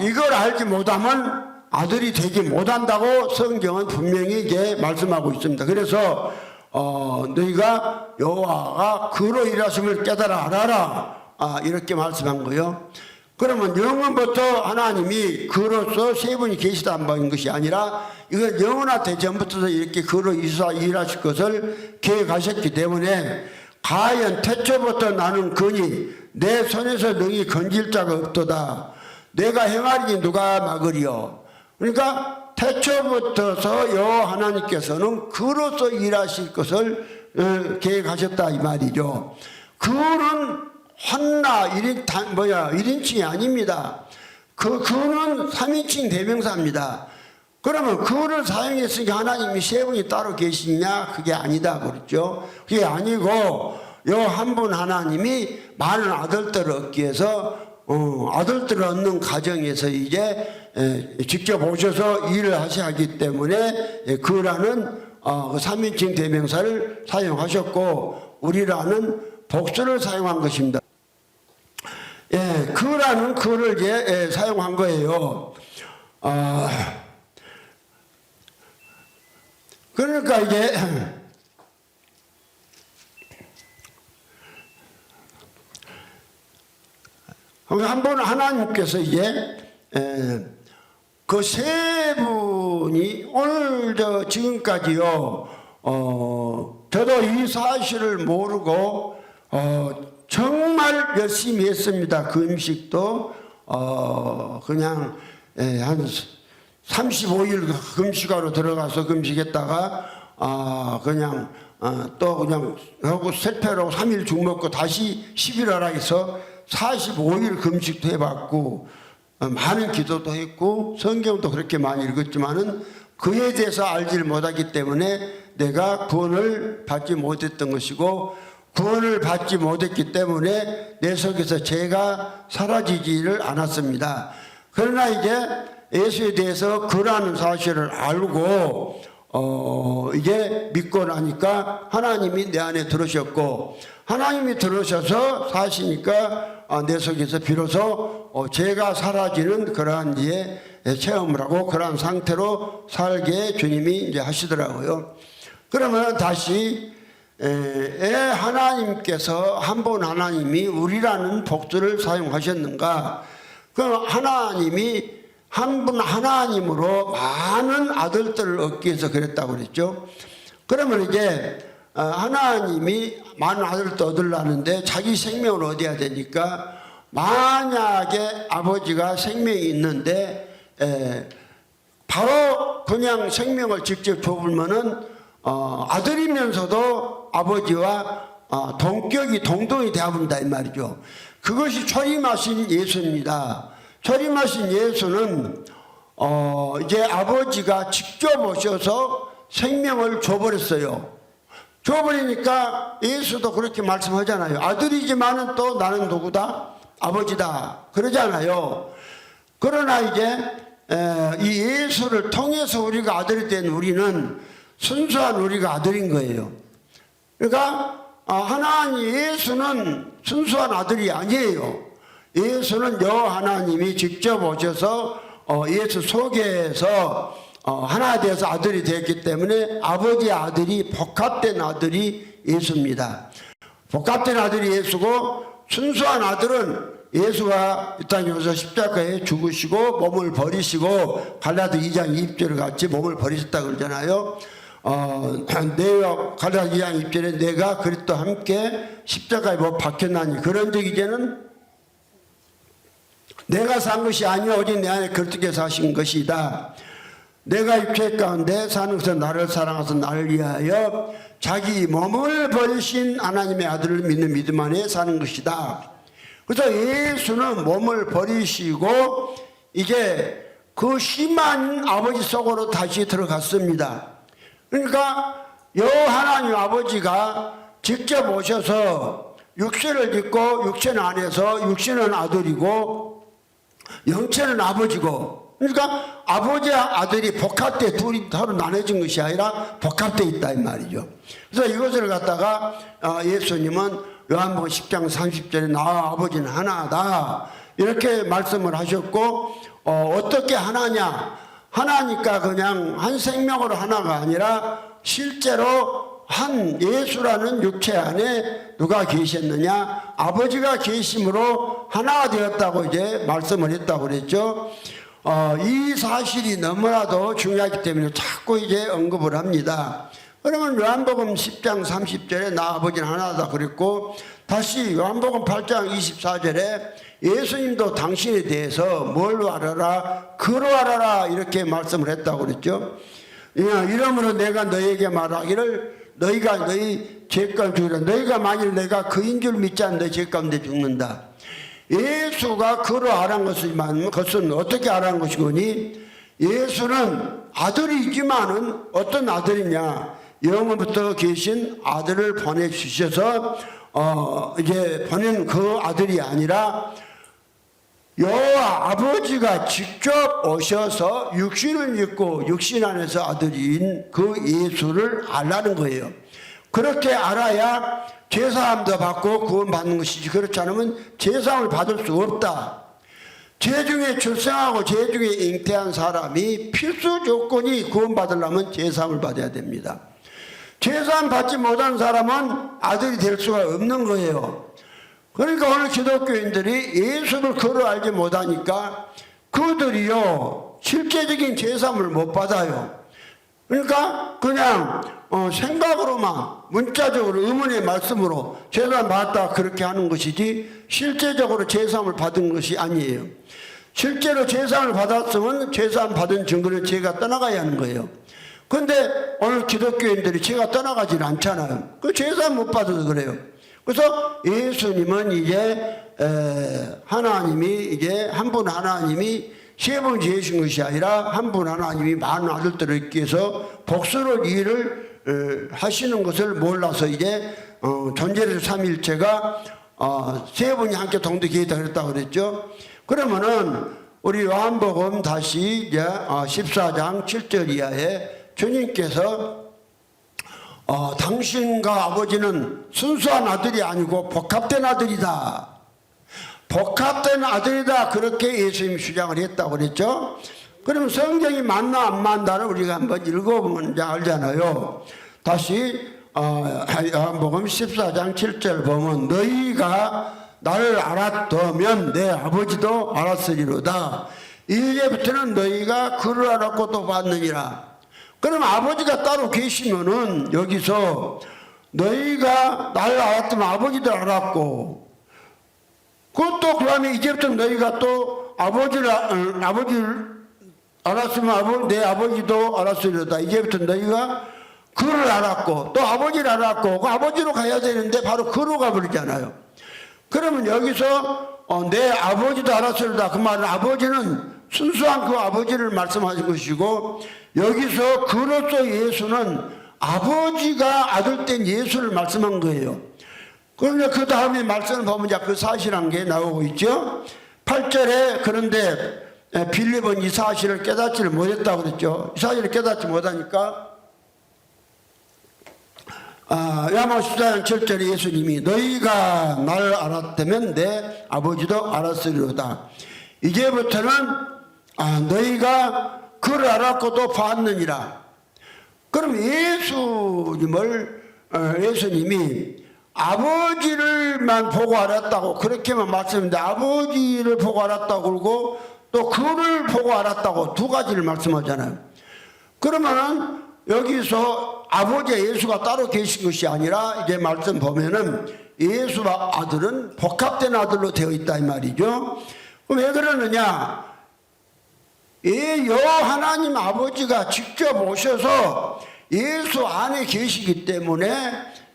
이걸 알지 못하면 아들이 되지 못한다고 성경은 분명히 이제 말씀하고 있습니다. 그래서 너희가 여호와가 그로 일하심을 깨달아 알아라. 이렇게 말씀한 거예요. 그러면 영원부터 하나님이 그로서 세 분이 계시다는 말인 것이 아니라 이건 영원하되 전부터 이렇게 그로 일하실 것을 계획하셨기 때문에 과연 태초부터 나는 거니 내 손에서 능히 건질 자가 없도다. 내가 행하리니 누가 막으리요. 그러니까 태초부터서 여호와 하나님께서는 그로서 일하실 것을 계획하셨다 이 말이죠. 그는 한나 1인칭이 아닙니다. 그는 3인칭 대명사입니다. 그러면 그를 사용했으니까 하나님이 세 분이 따로 계시냐? 그게 아니다 그랬죠. 그게 아니고 요 한 분 하나님이 많은 아들들을 얻기 위해서 아들들을 얻는 과정에서 이제 직접 오셔서 일을 하셔야 하기 때문에 그라는 그 3인칭 대명사를 사용하셨고 우리라는 복수를 사용한 것입니다. 그라는 그를 이제 사용한 거예요. 그러니까 이제 한 번 하나님께서 이제 그 세 분 분이 오늘 지금까지요, 저도 이 사실을 모르고, 정말 열심히 했습니다. 그 음식도, 그냥, 한 35일 금식하러 들어가서 금식했다가, 그냥, 또 그냥 하고 세패로 3일 죽 먹고 다시 11월에 해서 45일 금식도 해봤고, 많은 기도도 했고 성경도 그렇게 많이 읽었지만은 그에 대해서 알지를 못하기 때문에 내가 구원을 받지 못했던 것이고, 구원을 받지 못했기 때문에 내 속에서 죄가 사라지지를 않았습니다. 그러나 이제 예수에 대해서 그라는 사실을 알고 이제 믿고 나니까 하나님이 내 안에 들어오셨고, 하나님이 들어오셔서 사시니까 내 속에서 비로소 죄가 사라지는 그러한 이제 체험을 하고 그러한 상태로 살게 주님이 이제 하시더라고요. 그러면 다시 하나님께서 한 분 하나님이 우리라는 복수를 사용하셨는가? 그럼 하나님이 한 분 하나님으로 많은 아들들을 얻기 위해서 그랬다고 그랬죠. 그러면 이제 하나님이 많은 아들을 얻으려는데 자기 생명을 얻어야 되니까, 만약에 아버지가 생명이 있는데 바로 그냥 생명을 직접 줘보면은 아들이면서도 아버지와 동격이 동동이 되어본다 이 말이죠. 그것이 초림하신 예수입니다. 초림하신 예수는 이제 아버지가 직접 오셔서 생명을 줘버렸어요. 줘버리니까 예수도 그렇게 말씀하잖아요. 아들이지만은 또 나는 누구다? 아버지다. 그러잖아요. 그러나 이제 이 예수를 통해서 우리가 아들이 된 우리는 순수한 우리가 아들인 거예요. 그러니까 하나님 예수는 순수한 아들이 아니에요. 예수는 여호와 하나님이 직접 오셔서 예수 속에서 하나 되어서 아들이 되었기 때문에 아버지의 아들이 복합된 아들이 예수입니다. 복합된 아들이 예수고, 순수한 아들은 예수가 이 땅에 오셔서 십자가에 죽으시고 몸을 버리시고 갈라디 2장 20절을 같이 몸을 버리셨다 그러잖아요. 내가 갈라디 2장 20절에 내가 그리스도와 함께 십자가에 못 박혔나니, 그런 적 이제는 내가 산 것이 아니요 오직 내 안에 그리스도께서 하신 것이다. 내가 육체 가운데 사는 것은 나를 사랑하셔서 나를 위하여 자기 몸을 버리신 하나님의 아들을 믿는 믿음 안에 사는 것이다. 그래서 예수는 몸을 버리시고 이제 그 심한 아버지 속으로 다시 들어갔습니다. 그러니까 하나님 아버지가 직접 오셔서 육신을 입고, 육신 안에서 육신은 아들이고 영체는 아버지고, 그러니까 아버지와 아들이 복합돼 둘이 서로 나눠진 것이 아니라 복합돼 있다 이 말이죠. 그래서 이것을 갖다가 예수님은 요한복음 10장 30절에 나와 아버지는 하나다 이렇게 말씀을 하셨고, 어떻게 하나냐? 하나니까 그냥 한 생명으로 하나가 아니라 실제로 한 예수라는 육체 안에 누가 계셨느냐? 아버지가 계심으로 하나가 되었다고 이제 말씀을 했다고 그랬죠. 이 사실이 너무나도 중요하기 때문에 자꾸 이제 언급을 합니다. 그러면 요한복음 10장 30절에 나 아버지는 하나다 그랬고, 다시 요한복음 8장 24절에 예수님도 당신에 대해서 뭘로 알아라? 그로 알아라 이렇게 말씀을 했다고 그랬죠. 이러므로 내가 너희에게 말하기를 너희가 너희 죄값 죽으라. 너희가 만일 내가 그인 줄 믿지 않는 너희 죄 가운데 죽는다. 예수가 그로 알한 것이지만 그것은 어떻게 알한 것이거니? 예수는 아들이지만은 어떤 아들이냐? 영원부터 계신 아들을 보내주셔서 이제 보낸 그 아들이 아니라 여호와 아버지가 직접 오셔서 육신을 입고 육신 안에서 아들인 그 예수를 알라는 거예요. 그렇게 알아야 제사함도 받고 구원받는 것이지, 그렇지 않으면 제사함을 받을 수 없다. 죄 중에 출생하고 죄 중에 잉태한 사람이 필수 조건이 구원받으려면 제사함을 받아야 됩니다. 제사함 받지 못한 사람은 아들이 될 수가 없는 거예요. 그러니까 오늘 기독교인들이 예수를 그로 알지 못하니까 그들이요 실제적인 제삼을 못 받아요. 그러니까 그냥 생각으로만 문자적으로 의문의 말씀으로 제삼 받았다 그렇게 하는 것이지 실제적으로 제삼을 받은 것이 아니에요. 실제로 제삼을 받았으면 제삼 받은 증거는 제가 떠나가야 하는 거예요. 근데 오늘 기독교인들이 제가 떠나가질 않잖아요. 그 제삼 못 받아서 그래요. 그래서 예수님은 이제 하나님이 이제 한 분 하나님이 세 번 지으신 것이 아니라 한 분 하나님이 많은 아들들을 있기 위해서 복수를 일을 하시는 것을 몰라서 이제 존재를 삼일체가 세 분이 함께 동등기다 그랬다고 그랬죠. 그러면은 우리 요한복음 다시 이제 14장 7절 이하에 주님께서 당신과 아버지는 순수한 아들이 아니고 복합된 아들이다. 복합된 아들이다. 그렇게 예수님이 주장을 했다고 그랬죠. 그럼 성경이 맞나 안 맞나를 우리가 한번 읽어보면 이제 알잖아요. 다시 요한복음 14장 7절 보면 너희가 나를 알았다면 내 아버지도 알았으리로다. 이제부터는 너희가 그를 알았고 또 봤느니라. 그럼 아버지가 따로 계시면은 여기서 너희가 나를 알았다면 아버지도 알았고 그것도 그다음에 이제부터 너희가 또 아버지를 알았으면 내 아버지도 알았으리로다. 이제부터 너희가 그를 알았고 또 아버지를 알았고 그 아버지로 가야 되는데 바로 그로 가버리잖아요. 그러면 여기서 내 아버지도 알았으리로다. 그 말은 아버지는 순수한 그 아버지를 말씀하신 것이고 여기서 그로서 예수는 아버지가 아들된 예수를 말씀한 거예요. 그런데 그 다음에 말씀을 보면 그 사실한 게 나오고 있죠. 8절에 그런데 빌립은 이 사실을 깨닫지를 못했다고 그랬죠. 이 사실을 깨닫지 못하니까 요한복음 14장 7절에 예수님이 너희가 나를 알았다면 내 아버지도 알았으리로다. 이제부터는 너희가 그를 알았고 또 봤느니라. 그럼 예수님이 아버지를만 보고 알았다고 그렇게만 말씀했는데 아버지를 보고 알았다고 그러고 또 그를 보고 알았다고 두 가지를 말씀하잖아요. 그러면은 여기서 아버지와 예수가 따로 계신 것이 아니라 이제 말씀 보면은 예수와 아들은 복합된 아들로 되어 있다 이 말이죠. 그럼 왜 그러느냐? 하나님 아버지가 직접 오셔서 예수 안에 계시기 때문에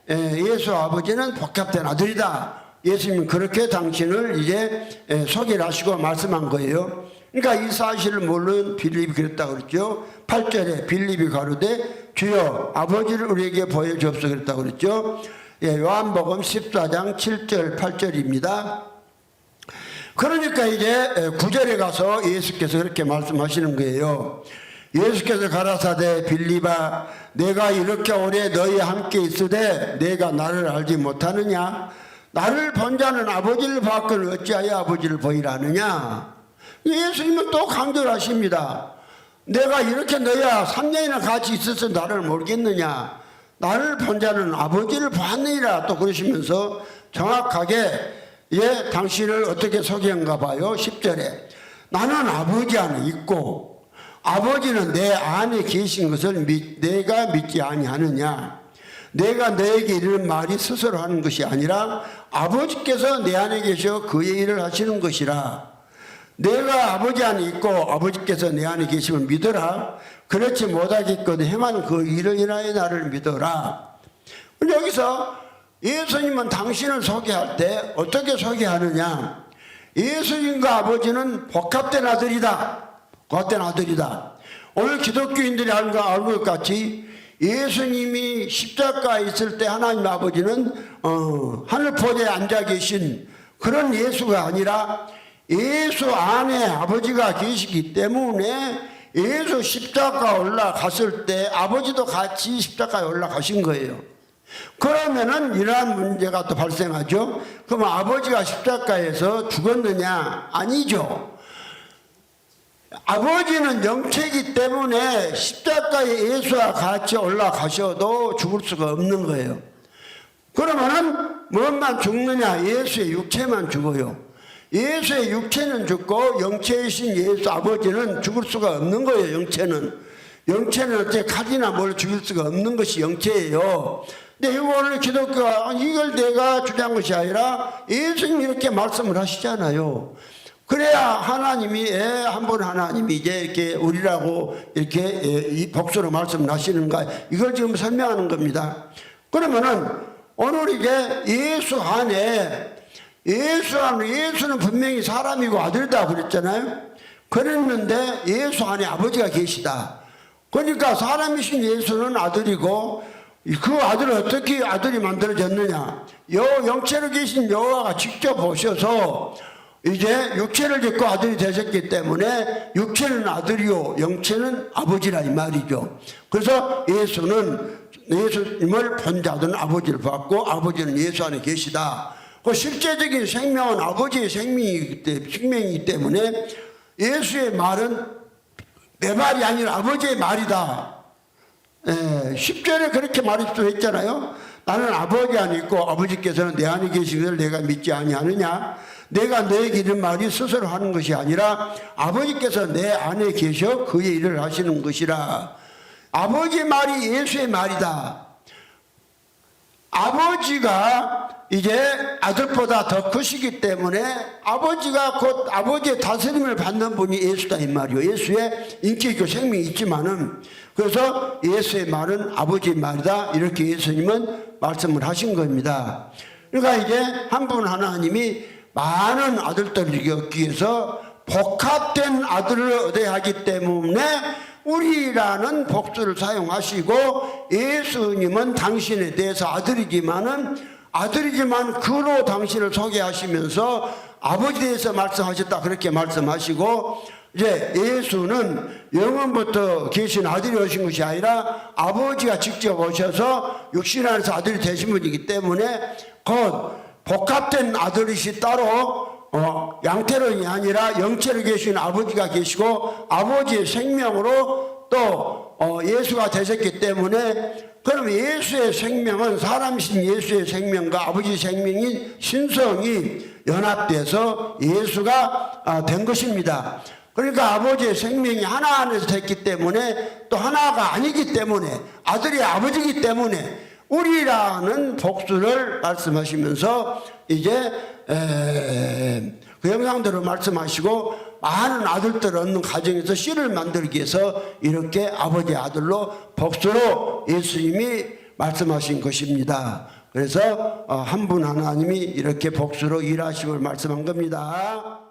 예수 아버지는 복합된 아들이다. 예수님은 그렇게 당신을 이제 소개를 하시고 말씀한 거예요. 그러니까 이 사실을 모르는 빌립이 그랬다고 그랬죠. 8절에 빌립이 가로되 주여 아버지를 우리에게 보여주옵소서 그랬다고 그랬죠. 요한복음 14장 7절 8절입니다. 그러니까 이제 9절에 가서 예수께서 그렇게 말씀하시는 거예요. 예수께서 가라사대 빌립아 내가 이렇게 오래 너희와 함께 있으되 내가 나를 알지 못하느냐? 나를 본 자는 아버지를 봤거늘 어찌하여 아버지를 보이라 하느냐? 예수님은 또 강조를 하십니다. 내가 이렇게 너희와 3년이나 같이 있어서 나를 모르겠느냐? 나를 본 자는 아버지를 봤느니라 또 그러시면서 정확하게 당신을 어떻게 소개한가 봐요. 10절에 나는 아버지 안에 있고 아버지는 내 안에 계신 것을 내가 믿지 아니하느냐? 내가 너에게 이르는 말이 스스로 하는 것이 아니라 아버지께서 내 안에 계셔 그의 일을 하시는 것이라. 내가 아버지 안에 있고 아버지께서 내 안에 계심을 믿어라. 그렇지 못하겠거든 행하는 그 일을 인하여 나를 믿어라. 여기서 예수님은 당신을 소개할 때 어떻게 소개하느냐? 예수님과 아버지는 복합된 아들이다. 복합된 아들이다. 오늘 기독교인들이 알고 것 같이 예수님이 십자가에 있을 때 하나님 아버지는 하늘 보좌에 앉아 계신 그런 예수가 아니라 예수 안에 아버지가 계시기 때문에 예수 십자가 올라갔을 때 아버지도 같이 십자가에 올라가신 거예요. 그러면은 이러한 문제가 또 발생하죠. 그럼 아버지가 십자가에서 죽었느냐? 아니죠. 아버지는 영체이기 때문에 십자가에 예수와 같이 올라가셔도 죽을 수가 없는 거예요. 그러면은 무엇만 죽느냐? 예수의 육체만 죽어요. 예수의 육체는 죽고 영체이신 예수 아버지는 죽을 수가 없는 거예요. 영체는 어째 칼이나 뭘 죽일 수가 없는 것이 영체예요. 근데 오늘 기독교가 이걸 내가 주장한 것이 아니라 예수님이 이렇게 말씀을 하시잖아요. 그래야 하나님이 한 분 하나님이 이제 이렇게 우리라고 이렇게 이 복수로 말씀을 하시는가 이걸 지금 설명하는 겁니다. 그러면은 오늘 이제 예수는 분명히 사람이고 아들이다 그랬잖아요. 그랬는데 예수 안에 아버지가 계시다. 그러니까 사람이신 예수는 아들이고 그 아들을 어떻게 아들이 만들어졌느냐. 영체로 계신 여호와가 직접 오셔서 이제 육체를 짓고 아들이 되셨기 때문에 육체는 아들이요 영체는 아버지라 이 말이죠. 그래서 예수님을 본 자들은 아버지를 받고 아버지는 예수 안에 계시다. 그 실제적인 생명은 아버지의 생명이기 때문에 예수의 말은 내 말이 아니라 아버지의 말이다. 10절에 그렇게 말했잖아요. 나는 아버지 안에 있고 아버지께서는 내 안에 계시기를 내가 믿지 아니하느냐. 내가 너에게 이런 말이 스스로 하는 것이 아니라 아버지께서 내 안에 계셔 그의 일을 하시는 것이라. 아버지의 말이 예수의 말이다. 아버지가 이제 아들보다 더 크시기 때문에 아버지가 곧 아버지의 다스림을 받는 분이 예수다 이 말이요. 예수의 인기 있고 생명이 있지만은 그래서 예수의 말은 아버지의 말이다 이렇게 예수님은 말씀을 하신 겁니다. 그러니까 이제 한 분 하나님이 많은 아들들을 얻기 위해서 복합된 아들을 얻어야 하기 때문에 우리라는 복수를 사용하시고 예수님은 당신에 대해서 아들이지만 그로 당신을 소개하시면서 아버지에 대해서 말씀하셨다 그렇게 말씀하시고 이제 예수는 영원부터 계신 아들이 오신 것이 아니라 아버지가 직접 오셔서 육신 안에서 아들이 되신 분이기 때문에 곧 복합된 아들이시 따로 양태론이 아니라 영체로 계신 아버지가 계시고 아버지의 생명으로 또 예수가 되셨기 때문에 그럼 예수의 생명은 사람이신 예수의 생명과 아버지의 생명인 신성이 연합돼서 예수가 된 것입니다. 그러니까 아버지의 생명이 하나 안에서 됐기 때문에 또 하나가 아니기 때문에 아들이 아버지이기 때문에 우리라는 복수를 말씀하시면서 이제 그 영상대로 말씀하시고 많은 아들들을 얻는 가정에서 씨를 만들기 위해서 이렇게 아버지의 아들로 복수로 예수님이 말씀하신 것입니다. 그래서 한 분 하나님이 이렇게 복수로 일하심을 말씀한 겁니다.